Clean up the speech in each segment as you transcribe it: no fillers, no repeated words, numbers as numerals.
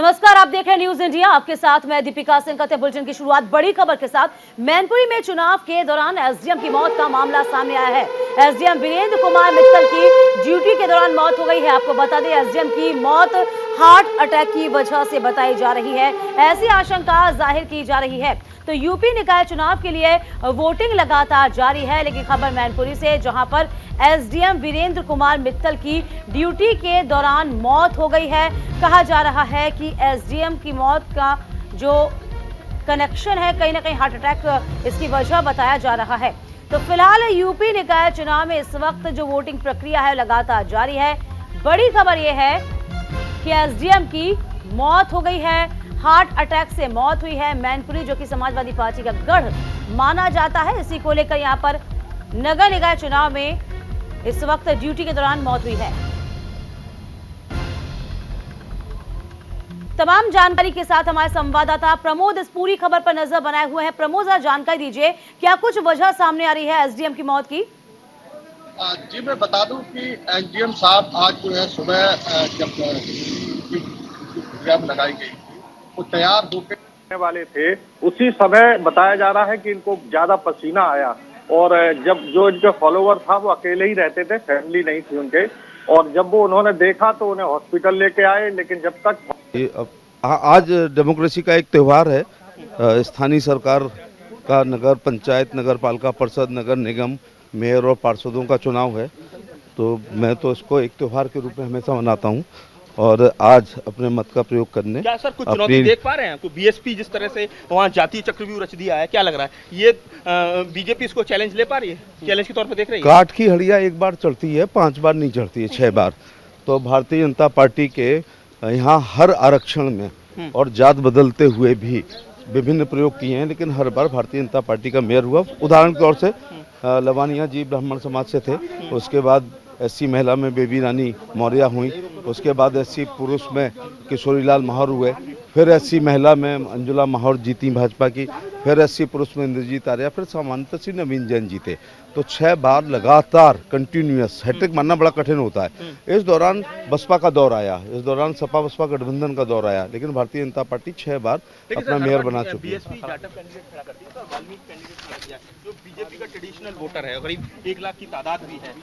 नमस्कार, आप देख रहे हैं न्यूज इंडिया। आपके साथ मैं दीपिका सिंह। करते बुलेटिन की शुरुआत बड़ी खबर के साथ। मैनपुरी में चुनाव के दौरान एसडीएम की मौत का मामला सामने आया है। एसडीएम वीरेंद्र कुमार मित्तल की ड्यूटी के दौरान मौत हो गई है। आपको बता दें, एसडीएम की मौत हार्ट अटैक की वजह से बताई जा रही है, ऐसी आशंका जाहिर की जा रही है। तो यूपी निकाय चुनाव के लिए वोटिंग लगातार जारी है, लेकिन खबर मैनपुरी से, जहां पर एसडीएम वीरेंद्र कुमार मित्तल की ड्यूटी के दौरान मौत हो गई है। कहा जा रहा है कि एसडीएम की मौत का जो कनेक्शन है, कहीं ना कहीं हार्ट अटैक इसकी वजह बताया जा रहा है। तो फिलहाल यूपी निकाय चुनाव में इस वक्त जो वोटिंग प्रक्रिया है लगातार जारी है। बड़ी खबर यह है कि एसडीएम की मौत हो गई है, हार्ट अटैक से मौत हुई है। मैनपुरी जो कि समाजवादी पार्टी का गढ़ माना जाता है, इसी को लेकर यहां पर नगर निकाय चुनाव में इस वक्त ड्यूटी के दौरान मौत हुई है। तमाम जानकारी के साथ हमारे संवाददाता प्रमोद इस पूरी खबर पर नजर बनाए हुए हैं। प्रमोद, जरा जानकारी दीजिए, क्या कुछ वजह सामने आ रही है एसडीएम की मौत की? जी, मैं बता दूं कि एसडीएम साहब आज जो है सुबह जब एग्जाम लगाई गई थी, वो तैयार होकर वाले थे। उसी समय बताया जा रहा है कि इनको ज्यादा पसीना आया और जब जो इनके फॉलोवर था वो अकेले ही रहते थे, फैमिली नहीं थी उनके, और जब वो उन्होंने देखा तो उन्हें हॉस्पिटल लेके आए। लेकिन जब तक आज डेमोक्रेसी का एक त्यौहार है। स्थानीय सरकार का, नगर पंचायत, नगर पालिका परिषद, नगर निगम, मेयर और पार्षदों का चुनाव है, तो मैं तो इसको एक त्यौहार के रूप में हमेशा मनाता हूं और आज अपने मत का प्रयोग करने। क्या सर कुछ चुनौती देख पा रहे हैं? बीएसपी जिस तरह से वहाँ जातीय चक्रव्यूह रच दिया है, क्या लग रहा है ये बीजेपी इसको चैलेंज ले पा रही है? चैलेंज के तौर पर देख रही है? काठ की हड़िया एक बार चढ़ती है, 5 बार नहीं चढ़ती है, 6 बार। तो भारतीय जनता पार्टी के यहाँ हर आरक्षण में और जात बदलते हुए भी विभिन्न प्रयोग किए हैं, लेकिन हर बार भारतीय जनता पार्टी का मेयर हुआ। उदाहरण के तौर से लवानिया जी ब्राह्मण समाज से थे, उसके बाद एससी महिला में बेबी रानी मौर्य हुई, उसके बाद एससी पुरुष में किशोरीलाल माहौर हुए, फिर एससी महिला में अंजुला माहौर जीती भाजपा की, फिर एससी पुरुष में इंद्रजीत आर्या, फिर सामान्यतः श्री नवीन जैन जीते। तो 6 बार लगातार कंटिन्यूअस हैट्रिक मानना बड़ा कठिन होता है। इस दौरान बसपा का दौर आया, इस दौरान सपा बसपा गठबंधन का दौर आया, लेकिन भारतीय जनता पार्टी 6 बार अपना मेयर बना चुकी है। जो बीजेपी का ट्रेडिशनल वोटर है, करीब 1 लाख की तादाद भी है।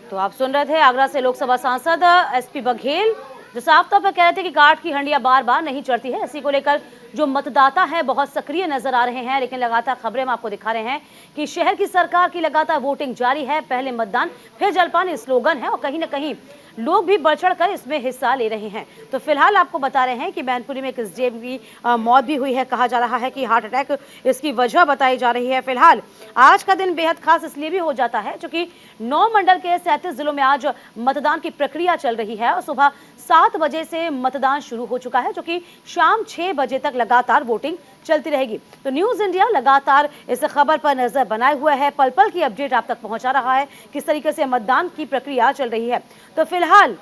तो आप सुन रहे थे आगरा से लोकसभा सांसद एसपी बघेल, जो साफ तौर पर कह रहे थे कि काठ की हंडिया बार बार नहीं चढ़ती है। इसी को लेकर जो मतदाता है बहुत सक्रिय नजर आ रहे हैं, लेकिन लगातार खबरें हम आपको दिखा रहे हैं कि शहर की सरकार की लगातार वोटिंग जारी है। पहले मतदान फिर जलपान स्लोगन है और कहीं ना कहीं लोग भी बढ़ चढ़ कर इसमें हिस्सा ले रहे हैं। तो फिलहाल आपको बता रहे हैं कि मैनपुरी में एक एसडीएम की मौत भी हुई है। कहा जा रहा है कि हार्ट अटैक इसकी वजह बताई जा रही है। फिलहाल आज का दिन बेहद खास इसलिए भी हो जाता है क्योंकि 9 मंडल के 37 जिलों में आज मतदान की प्रक्रिया चल रही है और सुबह 7 बजे से मतदान शुरू हो चुका है, जो कि शाम 6 बजे तक लगातार वोटिंग चलती रहेगी। तो न्यूज इंडिया लगातार इस खबर पर नजर बनाए हुए है, पल पल की अपडेट आप तक पहुंचा रहा है किस तरीके से मतदान की प्रक्रिया चल रही है। तो फिलहाल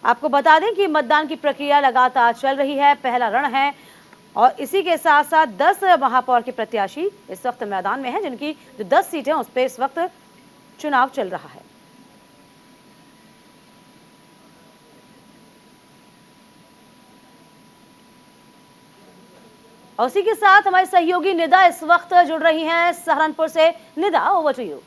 आपको बता दें कि मतदान की प्रक्रिया लगातार चल रही है, पहला रण है और इसी के साथ साथ 10 महापौर के प्रत्याशी इस वक्त मैदान में हैं, जिनकी जो 10 सीटें उस पर इस वक्त चुनाव चल रहा है। और उसी के साथ हमारी सहयोगी निदा इस वक्त जुड़ रही हैं सहारनपुर से। Nida, over to you.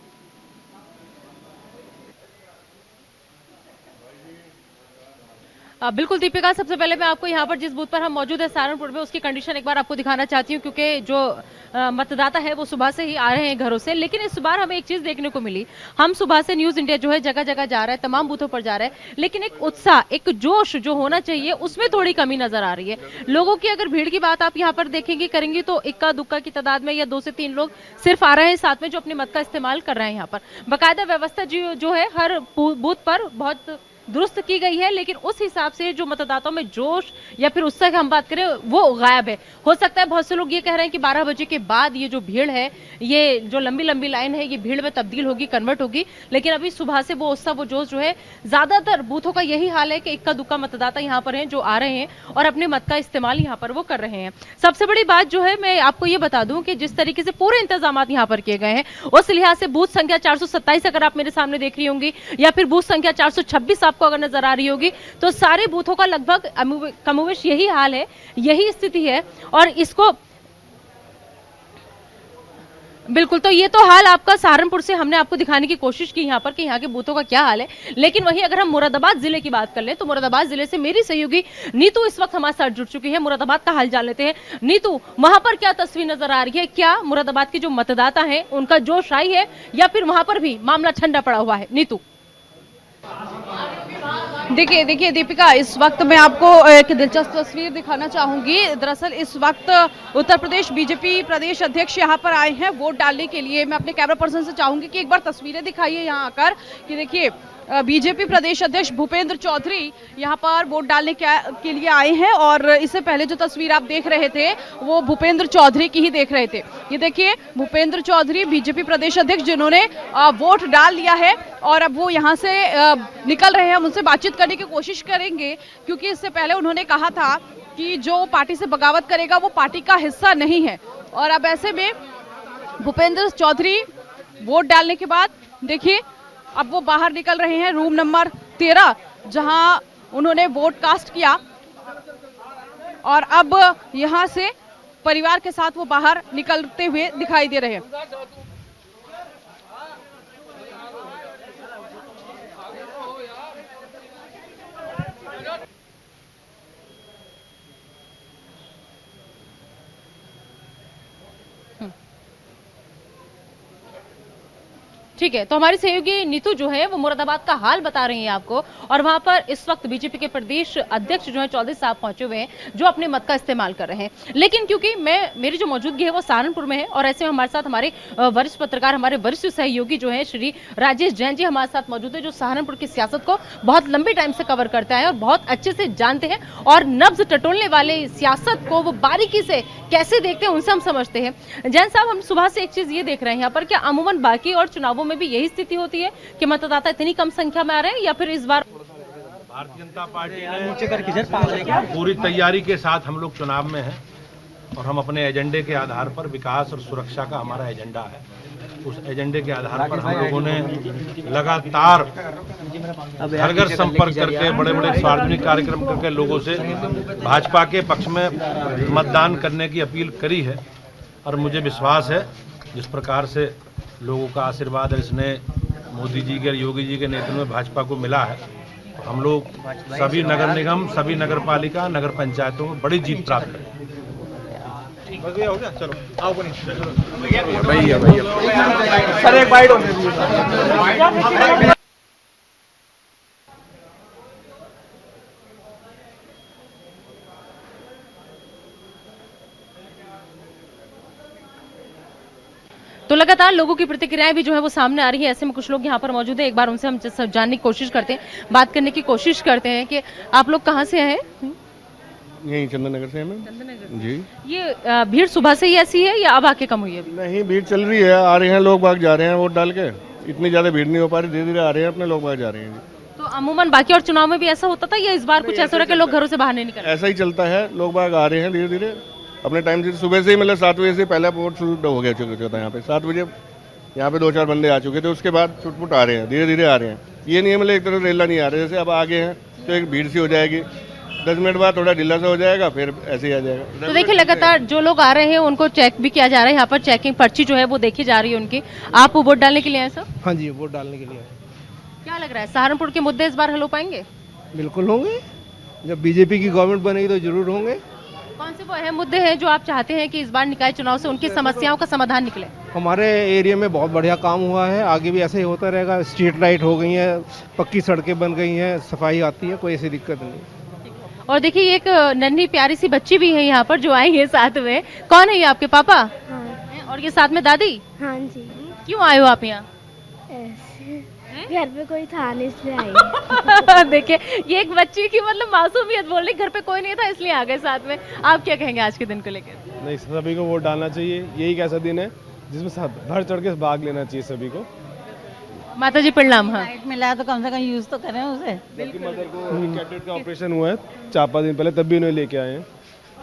बिल्कुल दीपिका, सबसे पहले मैं आपको यहाँ पर जिस बूथ पर हम मौजूद है सहारनपुर में, उसकी कंडीशन एक बार आपको दिखाना चाहती हूँ, क्योंकि जो मतदाता है वो सुबह से ही आ रहे हैं घरों से। लेकिन इस बार हमें एक चीज देखने को मिली, हम सुबह से न्यूज इंडिया जो है जगह जगह जा रहा है, तमाम बूथों पर जा रहा है, लेकिन एक उत्साह, एक जोश जो होना चाहिए उसमें थोड़ी कमी नजर आ रही है लोगों की। अगर भीड़ की बात आप यहाँ पर देखेंगे करेंगी तो इक्का दुक्का की तादाद में या 2 से 3 लोग सिर्फ आ रहे हैं साथ में, जो अपने मत का इस्तेमाल कर रहे हैं। यहाँ पर बाकायदा व्यवस्था जो है हर बूथ पर बहुत दुरुस्त की गई है, लेकिन उस हिसाब से जो मतदाताओं में जोश या फिर उत्साह की हम बात करें वो गायब है। हो सकता है बहुत से लोग ये कह रहे हैं कि 12 बजे के बाद ये जो भीड़ है, ये जो लंबी लंबी लाइन है, ये भीड़ में तब्दील होगी, कन्वर्ट होगी, लेकिन अभी सुबह से वो उत्साह, वो जोश जो है, ज्यादातर बूथों का यही हाल है कि इक्का दुक्का मतदाता यहाँ पर हैं जो आ रहे हैं और अपने मत का इस्तेमाल यहाँ पर वो कर रहे हैं। सबसे बड़ी बात जो है, मैं आपको ये बता दूं कि जिस तरीके से पूरे इंतजाम यहाँ पर किए गए हैं, उस लिहाज से बूथ संख्या 427 अगर आप मेरे सामने देख रही होंगी या फिर बूथ संख्या 426 आप आपको अगर नजर आ रही होगी तो सारे बूथों का लगभग कमोवेश यही हाल है, यही स्थिति है। और इसको बिल्कुल, तो ये तो हाल आपका सहारनपुर से हमने आपको दिखाने की कोशिश की यहाँ पर कि यहाँ के बूथों का क्या हाल है। लेकिन वहीं अगर हम मुरादाबाद जिले की बात कर लें तो मुरादाबाद जिले से मेरी सहयोगी नीतू इस वक्त हमारे साथ जुड़ चुकी है। मुरादाबाद का हाल जान लेते हैं। नीतू, वहां पर क्या तस्वीर नजर आ रही है? क्या मुरादाबाद के जो मतदाता है उनका जोश आई है या फिर वहां पर भी मामला ठंडा पड़ा हुआ है? नीतू, देखिए दीपिका, इस वक्त मैं आपको एक दिलचस्प तस्वीर दिखाना चाहूंगी। दरअसल इस वक्त उत्तर प्रदेश बीजेपी प्रदेश अध्यक्ष यहां पर आए हैं वोट डालने के लिए। मैं अपने कैमरा पर्सन से चाहूंगी कि एक बार तस्वीरें दिखाइए यहां आकर कि देखिए बीजेपी प्रदेश अध्यक्ष भूपेंद्र चौधरी यहां पर वोट डालने के लिए आए हैं। और इससे पहले जो तस्वीर आप देख रहे थे वो भूपेंद्र चौधरी की ही देख रहे थे। ये देखिए भूपेंद्र चौधरी बीजेपी प्रदेश अध्यक्ष जिन्होंने वोट डाल लिया है और अब वो यहाँ से निकल रहे हैं। हम उनसे बातचीत करने की कोशिश करेंगे क्योंकि इससे पहले उन्होंने कहा था कि जो पार्टी से बगावत करेगा वो पार्टी का हिस्सा नहीं है। और अब ऐसे में भूपेंद्र चौधरी वोट डालने के बाद देखिए अब वो बाहर निकल रहे हैं रूम नंबर 13 जहां उन्होंने वोट कास्ट किया। और अब यहां से परिवार के साथ वो बाहर निकलते हुए दिखाई दे रहे हैं। ठीक है, तो हमारी सहयोगी नीतू जो है वो मुरादाबाद का हाल बता रही है आपको। और वहां पर इस वक्त बीजेपी के प्रदेश अध्यक्ष जो है चौधरी साहब पहुंचे हुए हैं जो अपने मत का इस्तेमाल कर रहे हैं। लेकिन क्योंकि मेरी जो मौजूदगी है वो सहारनपुर में है और ऐसे में हमारे साथ हमारे वरिष्ठ पत्रकार, हमारे वरिष्ठ सहयोगी जो है श्री राजेश जैन जी हमारे साथ मौजूद है, जो सहारनपुर की सियासत को बहुत लंबे टाइम से कवर करता है और बहुत अच्छे से जानते हैं और नब्ज टटोलने वाले सियासत को वो बारीकी से कैसे देखते हैं उनसे हम समझते हैं। जैन साहब, हम सुबह से एक चीज ये देख रहे हैं यहाँ पर, क्या अमूमन बाकी और चुनावों में भी यही स्थिति होती है कि मतदाता इतनी कम संख्या में आ रहे हैं या फिर इस बार भारतीय जनता पार्टी ने पूरी तैयारी के साथ हम लोग चुनाव में हैं और हम अपने एजेंडे के आधार पर विकास और सुरक्षा का हमारा एजेंडा है। उस एजेंडे के आधार पर हम लोगों ने लगातार घर घर संपर्क करके बड़े बड़े सार्वजनिक कार्यक्रम करके लोगों से भाजपा के पक्ष में मतदान करने की अपील करी है। और मुझे विश्वास है जिस प्रकार से लोगों का आशीर्वाद है इसने मोदी जी के, योगी जी के नेतृत्व में भाजपा को मिला है। तो हम लोग सभी नगर निगम, सभी नगर पालिका, नगर पंचायतों में बड़ी जीत प्राप्त करें। भैया हो गया, चलो आओ भैया सर एक बाइट हो। तो लगातार लोगों की प्रतिक्रियाएं भी जो है वो सामने आ रही है। ऐसे में कुछ लोग यहाँ पर मौजूद है, एक बार उनसे हम जानने की कोशिश करते हैं, बात करने की कोशिश करते हैं कि आप लोग कहाँ से हैं? यहीं चंदन नगर से हैं मैम जी। ये भीड़ सुबह से ही ऐसी है या अब आके कम हुई है? नहीं, भीड़ चल रही है, आ रहे हैं लोग बाग, जा रहे हैं वोट डाल के। इतनी ज्यादा भीड़ नहीं हो पा रही, धीरे धीरे आ रहे हैं अपने लोग बाग, जा रहे हैं जी। तो अमूमन बाकी और चुनाव में भी ऐसा होता था या इस बार कुछ ऐसा हो रहा है कि लोग घरों से बाहर नहीं निकल रहे? ऐसा ही चलता है, लोग बाग आ रहे हैं धीरे धीरे अपने टाइम से। सुबह से ही मतलब 7 बजे से पहले वोट शुरू हो गया चुका था यहाँ पे। 7 बजे यहाँ पे 2-4 बंदे आ चुके थे, उसके बाद छुटपुट आ रहे हैं, धीरे धीरे आ रहे हैं। ये नहीं है मतलब एक तरह रेला नहीं आ रहे, जैसे अब आगे हैं तो एक भीड़ सी हो जाएगी, 10 मिनट बाद थोड़ा ढीला सा हो जाएगा, फिर ऐसे ही आ जाएगा। तो देखिए लगातार जो लोग आ रहे हैं उनको चेक भी किया जा रहा है, यहाँ पर चेकिंग पर्ची जो है वो देखी जा रही है उनकी। आप वोट डालने के लिए आए सर? हाँ जी, वोट डालने के लिए। क्या लग रहा है सहारनपुर के मुद्दे इस बार हल हो पाएंगे? बिल्कुल होंगे, जब बीजेपी की गवर्नमेंट बनेगी तो जरूर होंगे। कौन से वो अहम मुद्दे हैं जो आप चाहते हैं कि इस बार निकाय चुनाव से उनकी समस्याओं का समाधान निकले? हमारे एरिया में बहुत बढ़िया काम हुआ है, आगे भी ऐसे ही होता रहेगा। स्ट्रीट लाइट हो गई हैं, पक्की सड़कें बन गई हैं, सफाई आती है, कोई ऐसी दिक्कत नहीं। और देखिए एक नन्ही प्यारी सी बच्ची भी है यहाँ पर जो आई है साथ में। कौन है ये, आपके पापा? हाँ। और ये साथ में दादी? हाँ जी। क्यों आए हो आप यहाँ? ऐसे घर पे कोई था नहीं इसलिए आई। देखिए ये एक बच्ची की मतलब मासूमियत बोल रही, घर पे कोई नहीं था इसलिए आ गए साथ में। आप क्या कहेंगे आज के दिन को लेकर? नहीं, सभी को वोट डालना चाहिए, यही एक ऐसा दिन है जिसमें सब भर चढ़ के भाग लेना चाहिए सभी को। माता जी प्रणाम। हाँ, मिला है तो कम से कम यूज तो करें उसे। मदर को कैटेट का ऑपरेशन हुआ है 4-5 दिन पहले, तब भी उन्हें लेके आए हैं।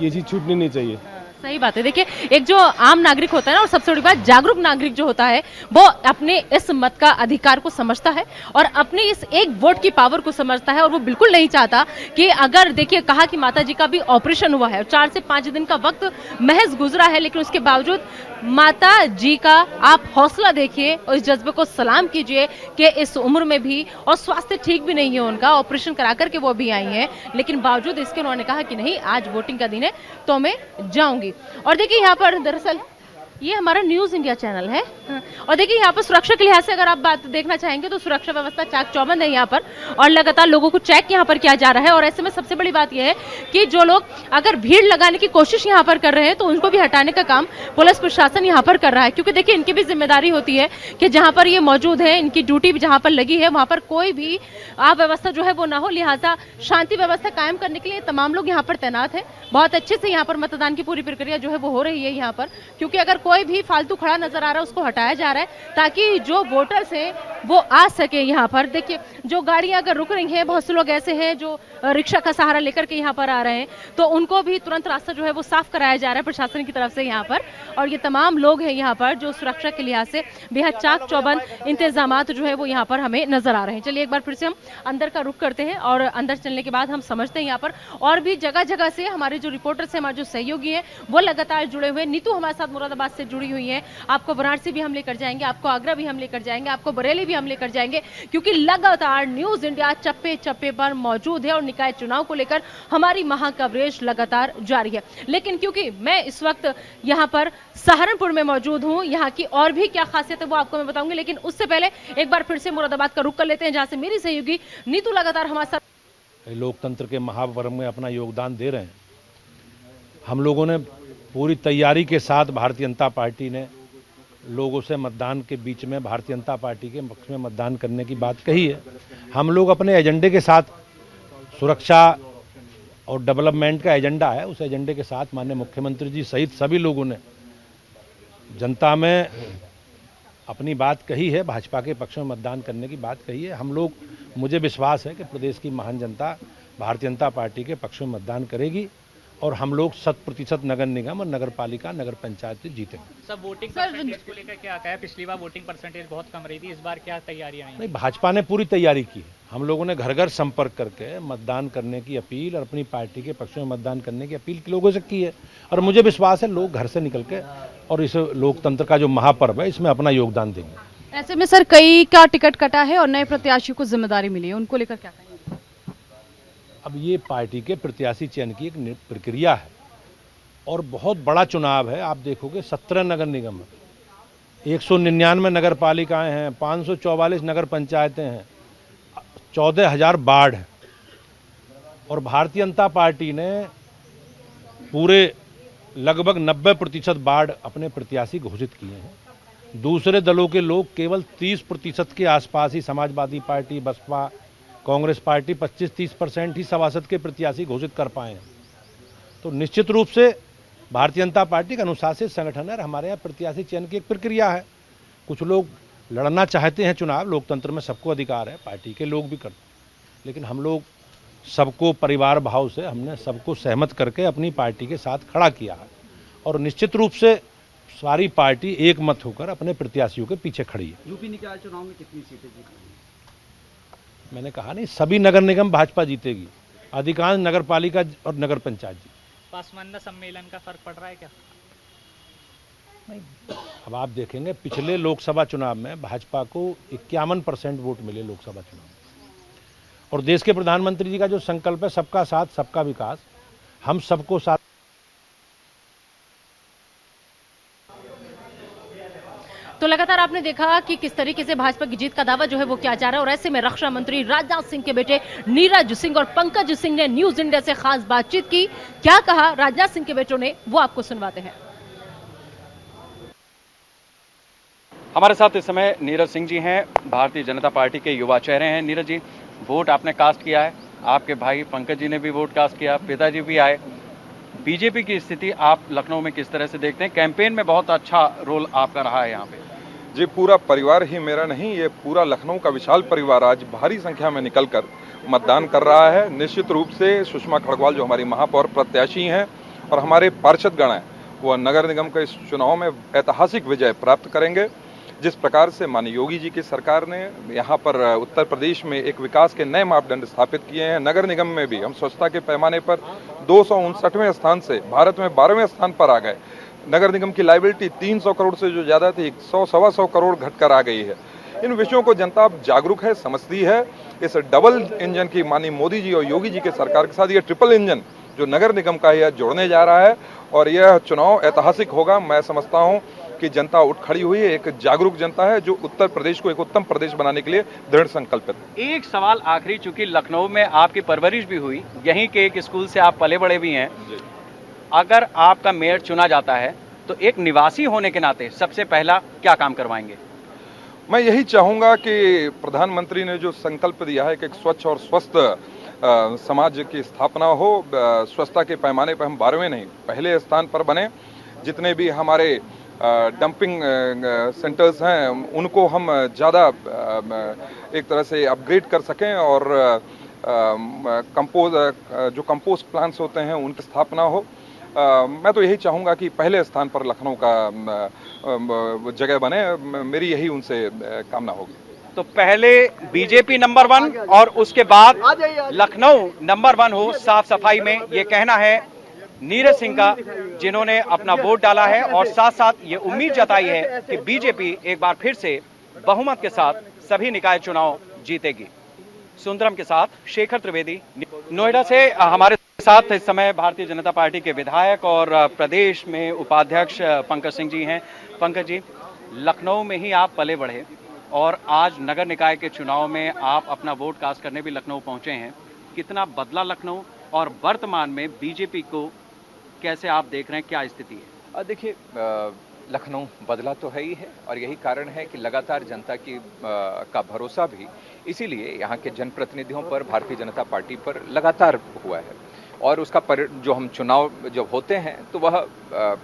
ये चीज़ छूटनी नहीं चाहिए। सही बात है। देखिए, एक जो आम नागरिक होता है ना, और सबसे बड़ी बात जागरूक नागरिक जो होता है, वो अपने इस मत का अधिकार को समझता है और अपने इस एक वोट की पावर को समझता है, और वो बिल्कुल नहीं चाहता कि अगर देखिए कहा कि माता जी का भी ऑपरेशन हुआ है, 4 से 5 दिन का वक्त महज गुजरा है, लेकिन उसके बावजूद माता जी का आप हौसला देखिए और इस जज्बे को सलाम कीजिए कि इस उम्र में भी, और स्वास्थ्य ठीक भी नहीं है उनका, ऑपरेशन करा करके वो भी आई हैं, लेकिन बावजूद इसके उन्होंने कहा कि नहीं, आज वोटिंग का दिन है तो मैं जाऊंगी। और देखिए यहाँ पर दरअसल ये हमारा न्यूज इंडिया चैनल है, और देखिए यहाँ पर सुरक्षा के लिहाज से अगर आप बात देखना चाहेंगे तो सुरक्षा व्यवस्था चाक चौबंद है यहाँ पर, और लगातार लोगों को चेक यहाँ पर किया जा रहा है। और ऐसे में सबसे बड़ी बात यह है कि जो लोग अगर भीड़ लगाने की कोशिश यहाँ पर कर रहे हैं तो उनको भी हटाने का काम पुलिस प्रशासन यहाँ पर कर रहा है, क्योंकि देखिए इनकी भी जिम्मेदारी होती है कि जहाँ पर ये मौजूद है, इनकी ड्यूटी जहाँ पर लगी है, वहाँ पर कोई भी अव्यवस्था जो है वो ना हो, लिहाजा शांति व्यवस्था कायम करने के लिए तमाम लोग यहाँ पर तैनात है। बहुत अच्छे से यहाँ पर मतदान की पूरी प्रक्रिया जो है वो हो रही है यहाँ पर, क्योंकि अगर कोई भी फालतू खड़ा नजर आ रहा है उसको हटाया जा रहा है ताकि जो वोटर्स हैं वो आ सके यहाँ पर। देखिए जो गाड़ियां अगर रुक रही हैं, बहुत से लोग ऐसे हैं जो रिक्शा का सहारा लेकर के यहाँ पर आ रहे हैं, तो उनको भी तुरंत रास्ता जो है वो साफ कराया जा रहा है प्रशासन की तरफ से यहाँ पर। और ये तमाम लोग हैं यहाँ पर जो सुरक्षा के लिहाज से बेहद चाक चौबंद इंतजाम जो है वो यहाँ पर हमें नजर आ रहे हैं। चलिए एक बार फिर से हम अंदर का रुख करते हैं, और अंदर चलने के बाद हम समझते हैं यहाँ पर और भी जगह जगह से हमारे जो रिपोर्टर्स हैं, हमारे जो सहयोगी हैं वो लगातार जुड़े हुए हैं। नीतू हमारे साथ मुरादाबाद से जुड़ी हुई है, आपको वाराणसी भी हम लेकर जाएंगे, आपको आगरा भी हम लेकर जाएंगे, आपको बरेली भी हम लेकर जाएंगे, क्योंकि लगातार न्यूज इंडिया चप्पे चप्पे पर मौजूद है और निकाय चुनाव को लेकर हमारी महा कवरेज लगातार जारी है। लेकिन क्योंकि मैं इस वक्त यहाँ पर सहारनपुर में मौजूद हूँ, यहाँ की और भी क्या खासियत है वो आपको मैं बताऊंगी, लेकिन उससे पहले एक बार फिर से मुरादाबाद का रुख कर लेते हैं, जहाँ से मेरी सहयोगी नीतू लगातार हमारे साथ लोकतंत्र के महापर्व में अपना योगदान दे रहे हैं। हम लोगों ने पूरी तैयारी के साथ भारतीय जनता पार्टी ने लोगों से मतदान के बीच में भारतीय जनता पार्टी के पक्ष में मतदान करने की बात कही है। हम लोग अपने एजेंडे के साथ, सुरक्षा और डेवलपमेंट का एजेंडा है, उस एजेंडे के साथ माननीय मुख्यमंत्री जी सहित सभी लोगों ने जनता में अपनी बात कही है, भाजपा के पक्ष में मतदान करने की बात कही है। हम लोग, मुझे विश्वास है कि प्रदेश की महान जनता भारतीय जनता पार्टी के पक्ष में मतदान करेगी और हम लोग 100% नगर निगम और नगर पालिका, नगर पंचायत से जीतेंगे। सब वोटिंग परसेंटेज को लेकर क्या कहा है? पिछली बार वोटिंग परसेंटेज बहुत कम रही थी, इस बार क्या तैयारियां हैं? नहीं, भाजपा ने पूरी तैयारी की है। हम लोगों ने घर घर संपर्क करके मतदान करने की अपील और अपनी पार्टी के पक्ष में मतदान करने की अपील लोगों से की है, और मुझे विश्वास है लोग घर से निकल के और इस लोकतंत्र का जो महापर्व है इसमें अपना योगदान देंगे। ऐसे में सर कई का टिकट कटा है और नए प्रत्याशियों को जिम्मेदारी मिली है, उनको लेकर क्या कहेंगे? अब ये पार्टी के प्रत्याशी चयन की एक प्रक्रिया है और बहुत बड़ा चुनाव है। आप देखोगे 17 नगर निगम है, 199 नगर पालिकाएं हैं, 544 नगर पंचायतें हैं, 14,000 वार्ड है, और भारतीय जनता पार्टी ने पूरे लगभग 90% वार्ड अपने प्रत्याशी घोषित किए हैं। दूसरे दलों के लोग केवल 30% के आसपास ही, समाजवादी पार्टी, बसपा, कांग्रेस पार्टी 25-30% ही सभासद के प्रत्याशी घोषित कर पाए हैं। तो निश्चित रूप से भारतीय जनता पार्टी का अनुशासित संगठन है, हमारे यहाँ प्रत्याशी चयन की एक प्रक्रिया है। कुछ लोग लड़ना चाहते हैं चुनाव, लोकतंत्र में सबको अधिकार है, पार्टी के लोग भी करते हैं, लेकिन हम लोग सबको परिवार भाव से, हमने सबको सहमत करके अपनी पार्टी के साथ खड़ा किया है, और निश्चित रूप से सारी पार्टी एक मत होकर अपने प्रत्याशियों के पीछे खड़ी है। यूपी निकाय चुनाव में कितनी सीटें जीती? मैंने कहा नहीं, सभी नगर निगम भाजपा जीतेगी, अधिकांश नगर पालिका और नगर पंचायत जी। पासवान सम्मेलन का फर्क पड़ रहा है क्या? नहीं, अब आप देखेंगे पिछले लोकसभा चुनाव में भाजपा को 51% वोट मिले लोकसभा चुनाव में, और देश के प्रधानमंत्री जी का जो संकल्प है सबका साथ सबका विकास, हम सबको साथ। तो लगातार आपने देखा कि किस तरीके से भाजपा की जीत का दावा जो है वो किया जा रहा है, और ऐसे में रक्षा मंत्री राजनाथ सिंह के बेटे नीरज सिंह और पंकज सिंह ने न्यूज इंडिया से खास बातचीत की। क्या कहा राजनाथ सिंह के बेटों ने, वो आपको सुनवाते हैं। हमारे साथ इस समय नीरज सिंह जी हैं, भारतीय जनता पार्टी के युवा चेहरे हैं। नीरज जी, वोट आपने कास्ट किया है, आपके भाई पंकज जी ने भी वोट कास्ट किया, पिताजी भी आए। बीजेपी की स्थिति आप लखनऊ में किस तरह से देखते हैं? कैंपेन में बहुत अच्छा रोल आपका रहा है यहाँ पे। जी, पूरा परिवार ही मेरा नहीं, ये पूरा लखनऊ का विशाल परिवार आज भारी संख्या में निकलकर मतदान कर रहा है। निश्चित रूप से सुषमा खड़गवाल जो हमारी महापौर प्रत्याशी हैं और हमारे पार्षदगण हैं, वह नगर निगम के इस चुनाव में ऐतिहासिक विजय प्राप्त करेंगे। जिस प्रकार से माननीय योगी जी की सरकार ने यहाँ पर उत्तर प्रदेश में एक विकास के नए मापदंड स्थापित किए हैं, नगर निगम में भी हम स्वच्छता के पैमाने पर 259वें स्थान से भारत में 12वें स्थान पर आ गए। नगर निगम की लायबिलिटी 300 करोड़ से जो ज़्यादा थी 100-125 करोड़ घटकर आ गई है। इन विषयों को जनता अब जागरूक है, समझती है। इस डबल इंजन की माननीय मोदी जी और योगी जी के सरकार के साथ ये ट्रिपल इंजन जो नगर निगम का यह जोड़ने जा रहा है और यह चुनाव ऐतिहासिक होगा। मैं समझता हूं कि जनता उठ खड़ी हुई है, एक जागरूक जनता है जो उत्तर प्रदेश को एक उत्तम प्रदेश बनाने के लिए दृढ़ संकल्पित है। एक सवाल आखिरी, चूंकि लखनऊ में आपकी परवरिश भी हुई, यहीं के एक स्कूल से आप पले बड़े भी हैं, अगर आपका मेयर चुना जाता है तो एक निवासी होने के नाते सबसे पहला क्या काम करवाएंगे? मैं यही चाहूँगा कि प्रधानमंत्री ने जो संकल्प दिया है कि एक स्वच्छ और स्वस्थ समाज की स्थापना हो, स्वच्छता के पैमाने पर हम 12वें नहीं पहले स्थान पर बने। जितने भी हमारे डंपिंग सेंटर्स हैं उनको हम ज़्यादा एक तरह से अपग्रेड कर सकें और जो कंपोस्ट प्लांट्स होते हैं उनकी स्थापना हो। मैं तो यही चाहूँगा कि पहले स्थान पर लखनऊ का जगह बने। मेरी यही उनसे कामना होगी। तो पहले बीजेपी नंबर 1 और उसके बाद लखनऊ नंबर 1 हो साफ सफाई में, ये कहना है नीरज सिंह का, जिन्होंने अपना वोट डाला है और साथ साथ ये उम्मीद जताई है कि बीजेपी एक बार फिर से बहुमत के साथ सभी निकाय चुनाव जीतेगी। सुंदरम के साथ शेखर त्रिवेदी, नोएडा से हमारे साथ इस समय भारतीय जनता पार्टी के विधायक और प्रदेश में उपाध्यक्ष पंकज सिंह जी हैं। पंकज जी, लखनऊ में ही आप पले बढ़े और आज नगर निकाय के चुनाव में आप अपना वोट कास्ट करने भी लखनऊ पहुंचे हैं। कितना बदला लखनऊ और वर्तमान में बीजेपी को कैसे आप देख रहे हैं, क्या स्थिति है? देखिए, लखनऊ बदला तो है ही है और यही कारण है कि लगातार जनता की का भरोसा भी इसीलिए यहाँ के जनप्रतिनिधियों पर, भारतीय जनता पार्टी पर लगातार हुआ है और उसका जो हम चुनाव जब होते हैं तो वह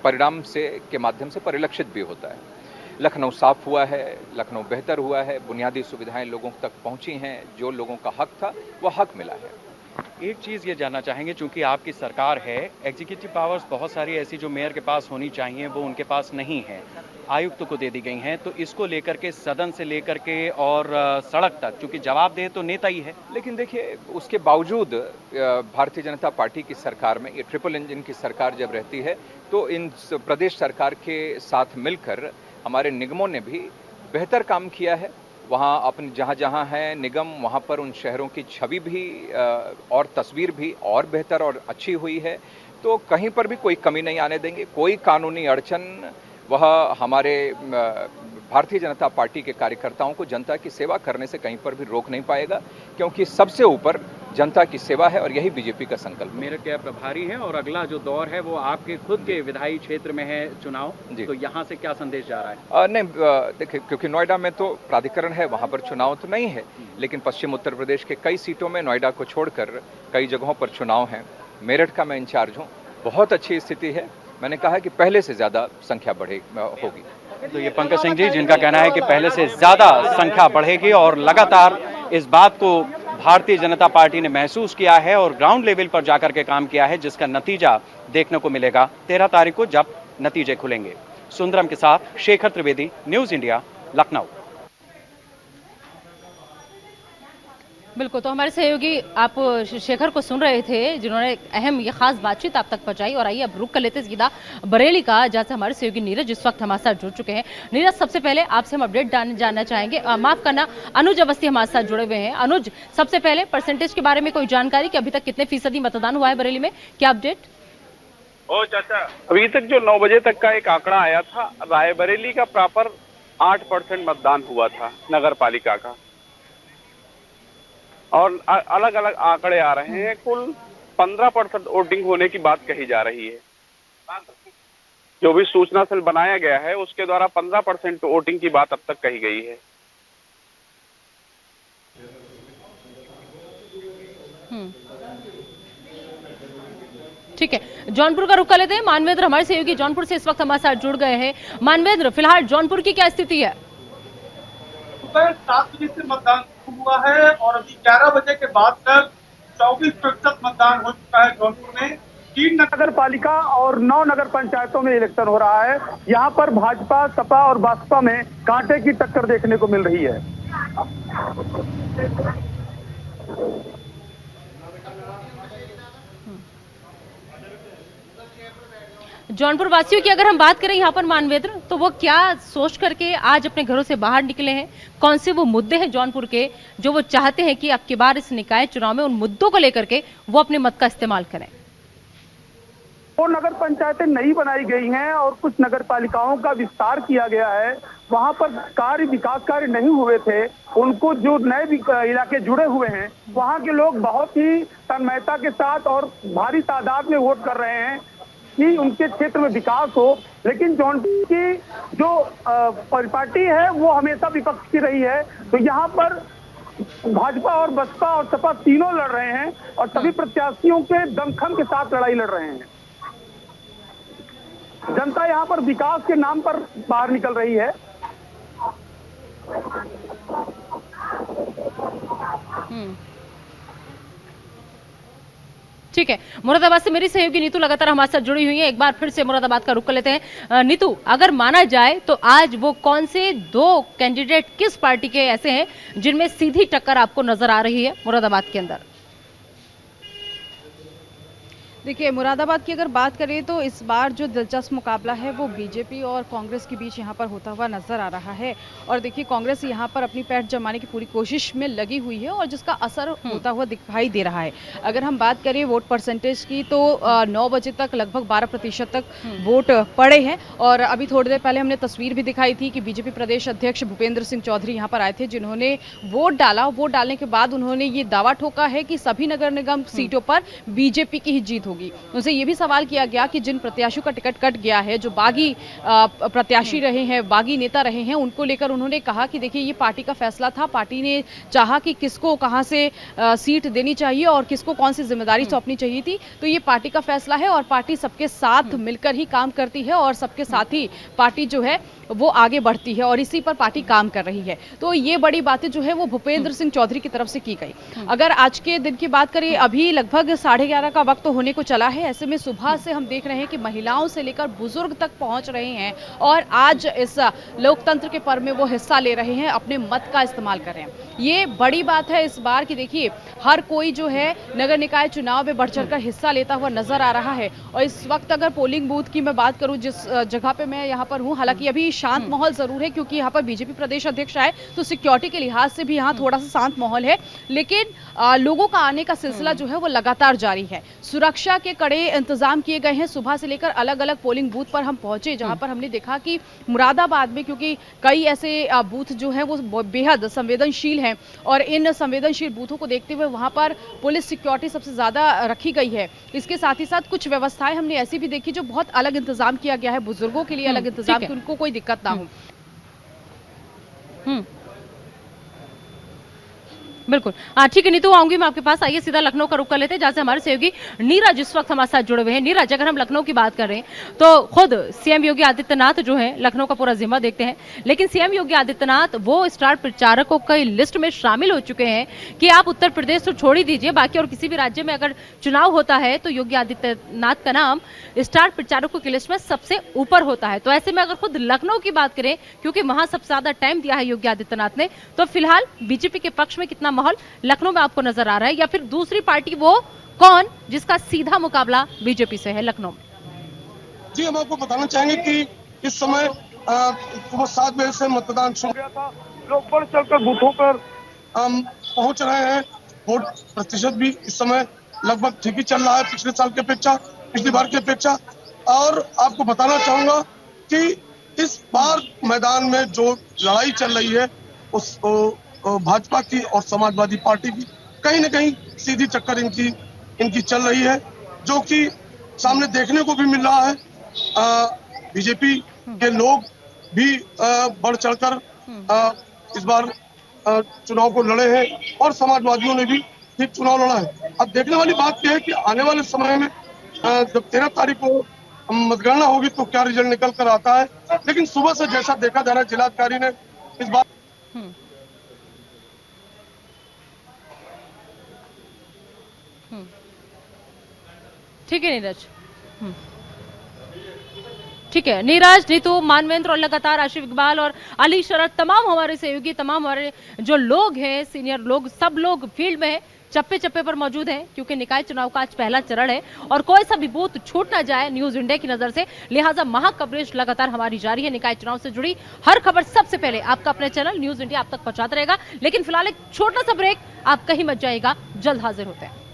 परिणाम से के माध्यम से परिलक्षित भी होता है। लखनऊ साफ हुआ है, लखनऊ बेहतर हुआ है, बुनियादी सुविधाएं लोगों तक पहुंची हैं, जो लोगों का हक था वह हक मिला है। एक चीज़ ये जानना चाहेंगे, चूंकि आपकी सरकार है, एग्जीक्यूटिव पावर्स बहुत सारी ऐसी जो मेयर के पास होनी चाहिए वो उनके पास नहीं है, आयुक्त को दे दी गई हैं, तो इसको लेकर के सदन से लेकर के और सड़क तक, चूंकि जवाब दे तो नेता ही है। लेकिन देखिए, उसके बावजूद भारतीय जनता पार्टी की सरकार में, ये ट्रिपल इंजन की सरकार जब रहती है तो इन प्रदेश सरकार के साथ मिलकर हमारे निगमों ने भी बेहतर काम किया है। वहाँ अपने जहाँ जहाँ है निगम, वहाँ पर उन शहरों की छवि भी और तस्वीर भी और बेहतर और अच्छी हुई है। तो कहीं पर भी कोई कमी नहीं आने देंगे। कोई कानूनी अड़चन वह हमारे भारतीय जनता पार्टी के कार्यकर्ताओं को जनता की सेवा करने से कहीं पर भी रोक नहीं पाएगा, क्योंकि सबसे ऊपर जनता की सेवा है और यही बीजेपी का संकल्प। मेरठ के प्रभारी हैं और अगला जो दौर है वो आपके खुद के विधायी क्षेत्र में है चुनाव, तो यहाँ से क्या संदेश जा रहा है? नहीं, देखिए, क्योंकि नोएडा में तो प्राधिकरण है, वहाँ पर चुनाव तो नहीं है, लेकिन पश्चिम उत्तर प्रदेश के कई सीटों में नोएडा को छोड़कर कई जगहों पर चुनाव हैं। मेरठ का मैं इंचार्ज हूँ, बहुत अच्छी स्थिति है। मैंने कहा कि पहले से ज़्यादा संख्या होगी। तो ये पंकज सिंह जी, जिनका कहना है कि पहले से ज़्यादा संख्या बढ़ेगी और लगातार इस बात को भारतीय जनता पार्टी ने महसूस किया है और ग्राउंड लेवल पर जाकर के काम किया है, जिसका नतीजा देखने को मिलेगा 13 तारीख को जब नतीजे खुलेंगे। सुंदरम के साथ शेखर त्रिवेदी, न्यूज़ इंडिया, लखनऊ। बिल्कुल, तो हमारे सहयोगी आप शेखर को सुन रहे थे, जिन्होंने अहम ये खास बातचीत आप तक पहुंचाई। और आइए अब रुक कर लेते सीधा बरेली का, जहां से हमारे सहयोगी नीरज इस वक्त हमारे साथ जुड़ चुके हैं। नीरज, सबसे पहले आपसे हम अपडेट जानना चाहेंगे, माफ करना, अनुज अवस्थी हमारे साथ जुड़े हुए हैं। अनुज, सबसे पहले परसेंटेज के बारे में कोई जानकारी कि अभी तक कितने फीसदी मतदान हुआ है बरेली में, क्या अपडेट? चाचा, अभी तक जो 9 बजे तक का एक आंकड़ा आया था, रायबरेली का प्रॉपर 8% मतदान हुआ था नगर पालिका का, और अलग अलग आंकड़े आ रहे हैं। कुल 15% वोटिंग होने की बात कही जा रही है। जो भी सूचना सेल बनाया गया है उसके द्वारा 15% वोटिंग की बात अब तक कही गई है। ठीक है, जौनपुर का रुख कर लेते हैं। मानवेंद्र हमारे सहयोगी जौनपुर से इस वक्त हमारे साथ जुड़ गए हैं। मानवेंद्र, फिलहाल जौनपुर की क्या स्थिति है? सुबह 7 बजे से मतदान हुआ है और अभी 11 बजे के बाद तक 24% मतदान हो चुका है जौनपुर में। 3 नगर पालिका और 9 नगर पंचायतों में इलेक्शन हो रहा है। यहाँ पर भाजपा, सपा और बसपा में कांटे की टक्कर देखने को मिल रही है। जौनपुर वासियों की अगर हम बात करें यहाँ पर मानवेंद्र, तो वो क्या सोच करके आज अपने घरों से बाहर निकले हैं, कौन से वो मुद्दे हैं जौनपुर के जो वो चाहते हैं कि अब की बार इस निकाय चुनाव में उन मुद्दों को लेकर के वो अपने मत का इस्तेमाल करें। 2 नगर पंचायतें नई बनाई गई हैं और कुछ नगर पालिकाओं का विस्तार किया गया है। वहां पर विकास कार्य नहीं हुए थे, उनको जो नए इलाके जुड़े हुए हैं वहां के लोग बहुत ही तन्मयता के साथ और भारी तादाद में वोट कर रहे हैं कि उनके क्षेत्र में विकास हो। लेकिन जौनपुर की जो पार्टी है वो हमेशा विपक्ष की रही है, तो यहाँ पर भाजपा और बसपा और सपा तीनों लड़ रहे हैं और सभी प्रत्याशियों के दमखम के साथ लड़ाई लड़ रहे हैं। जनता यहाँ पर विकास के नाम पर बाहर निकल रही है। ठीक है, मुरादाबाद से मेरी सहयोगी नीतू लगातार हमारे साथ जुड़ी हुई है। एक बार फिर से मुरादाबाद का रुख कर लेते हैं। नीतू, अगर माना जाए तो आज वो कौन से 2 कैंडिडेट किस पार्टी के ऐसे हैं जिनमें सीधी टक्कर आपको नजर आ रही है मुरादाबाद के अंदर? देखिए, मुरादाबाद की अगर बात करें तो इस बार जो दिलचस्प मुकाबला है वो बीजेपी और कांग्रेस के बीच यहाँ पर होता हुआ नजर आ रहा है। और देखिए, कांग्रेस यहाँ पर अपनी पैठ जमाने की पूरी कोशिश में लगी हुई है और जिसका असर होता हुआ दिखाई दे रहा है। अगर हम बात करें वोट परसेंटेज की तो 9 बजे तक लगभग 12% तक वोट पड़े हैं। और अभी थोड़ी देर पहले हमने तस्वीर भी दिखाई थी कि बीजेपी प्रदेश अध्यक्ष भूपेंद्र सिंह चौधरी यहाँ पर आए थे, जिन्होंने वोट डाला। वोट डालने के बाद उन्होंने ये दावा ठोका है कि सभी नगर निगम सीटों पर बीजेपी की ही जीत होगी। उनसे ये भी सवाल किया गया कि जिन प्रत्याशियों का टिकट कट गया है, जो बागी प्रत्याशी रहे हैं, बागी नेता रहे हैं, उनको लेकर उन्होंने कहा कि देखिए ये पार्टी का फैसला था। पार्टी ने चाहा कि किसको कहां से सीट देनी चाहिए और किसको कौन सी जिम्मेदारी सौंपनी चाहिए थी। तो ये पार्टी का फैसला है और पार्टी सबके साथ मिलकर ही काम करती है और सबके साथ ही पार्टी जो है वो आगे बढ़ती है और इसी पर पार्टी काम कर रही है। तो ये बड़ी बातें जो है वो भूपेंद्र सिंह चौधरी की तरफ से की गई। अगर आज के दिन की बात करें, अभी लगभग 11:30 का वक्त होने को चला है। ऐसे में सुबह से हम देख रहे हैं कि महिलाओं से लेकर बुजुर्ग तक पहुंच रहे हैं और आज इस लोकतंत्र के पर्व में वो हिस्सा ले रहे हैं, अपने मत का इस्तेमाल कर रहे हैं। ये बड़ी बात है इस बार की। देखिए, हर कोई जो है नगर निकाय चुनाव में बढ़ चढ़कर हिस्सा लेता हुआ नजर आ रहा है। और इस वक्त अगर पोलिंग बूथ की मैं बात करूं, जिस जगह पे मैं यहाँ पर हूँ, हालांकि अभी शांत माहौल जरूर है क्योंकि यहाँ पर बीजेपी प्रदेश अध्यक्ष आए तो सिक्योरिटी के लिहाज से भी यहाँ थोड़ा सा शांत माहौल है। लेकिन लोगों का आने का सिलसिला जो है वो लगातार जारी है। सुरक्षा के कड़े इंतजाम किए गए हैं। सुबह से लेकर अलग अलग पोलिंग बूथ पर हम पहुंचे, जहां पर हमने देखा कि मुरादाबाद में, क्योंकि कई ऐसे बूथ जो हैं वो बेहद संवेदनशील हैं और इन संवेदनशील बूथों को देखते हुए वहां पर पुलिस सिक्योरिटी सबसे ज्यादा रखी गई है। इसके साथ ही साथ कुछ व्यवस्थाएं हमने ऐसी भी देखी जो बहुत अलग इंतजाम किया गया है, बुजुर्गों के लिए अलग इंतजाम कि उनको कोई दिक्कत ना हो। बिल्कुल, ठीक है नीतू, आऊंगी मैं आपके पास। आइए सीधा लखनऊ का रुख कर लेते हैं, जहां से हमारे सहयोगी नीरज इस वक्त हमारे साथ जुड़े हुए हैं। नीरज, अगर हम लखनऊ की बात कर रहे हैं तो खुद सीएम योगी आदित्यनाथ जो है लखनऊ का पूरा जिम्मा देखते हैं, लेकिन सीएम योगी आदित्यनाथ वो स्टार प्रचारकों की लिस्ट में शामिल हो चुके हैं कि आप उत्तर प्रदेश तो छोड़ ही दीजिए, बाकी और किसी भी राज्य में अगर चुनाव होता है तो योगी आदित्यनाथ का नाम स्टार प्रचारकों की लिस्ट में सबसे ऊपर होता है। तो ऐसे में अगर खुद लखनऊ की बात करें, क्योंकि वहां सबसे ज्यादा टाइम दिया है योगी आदित्यनाथ ने, तो फिलहाल बीजेपी के पक्ष में कितना माहौल लखनऊ में आपको नजर आ रहा है, या फिर दूसरी पार्टी वो कौन जिसका सीधा मुकाबला बीजेपी से है लखनऊ में? जी, हम आपको बताना चाहेंगे कि इस समय सुबह 7 बजे से मतदान शुरू हो गया था। लोग बढ़ चढ़कर बूथों पर पहुंच रहे हैं। वोट प्रतिशत भी इस समय लगभग ठीक ही चल रहा है पिछले साल की अपेक्षा, पिछली बार की अपेक्षा। और आपको बताना चाहूंगा कि इस बार मैदान में जो लड़ाई चल रही है उस भाजपा की और समाजवादी पार्टी की कहीं न कहीं सीधी टक्कर इनकी चल रही है, जो कि सामने देखने को भी मिल रहा है। बीजेपी के लोग भी बढ़ चढ़कर इस बार चुनाव को लड़े हैं और समाजवादियों ने भी ठीक चुनाव लड़ा है। अब देखने वाली बात यह है कि आने वाले समय में जब 13 तारीख को मतगणना होगी तो क्या रिजल्ट निकल कर आता है। लेकिन सुबह से जैसा देखा जा रहा है, जिलाधिकारी ने इस बार ठीक है नीरज। ठीक है नीरज, नीतू, मानवेंद्र और लगातार आशिफ इकबाल और अली शरद, तमाम हमारे सहयोगी, तमाम हमारे जो लोग हैं, सीनियर लोग, सब लोग फील्ड में है, चप्पे चप्पे पर मौजूद हैं, क्योंकि निकाय चुनाव का आज पहला चरण है और कोई सा भी बूथ छूट ना जाए न्यूज इंडिया की नजर से, लिहाजा महा कवरेज लगातार हमारी जारी है। निकाय चुनाव से जुड़ी हर खबर सबसे पहले आपका अपने चैनल न्यूज इंडिया आप तक पहुंचाता रहेगा। लेकिन फिलहाल एक छोटा सा ब्रेक, आप कहीं मत जाइएगा, जल्द हाजिर होते हैं।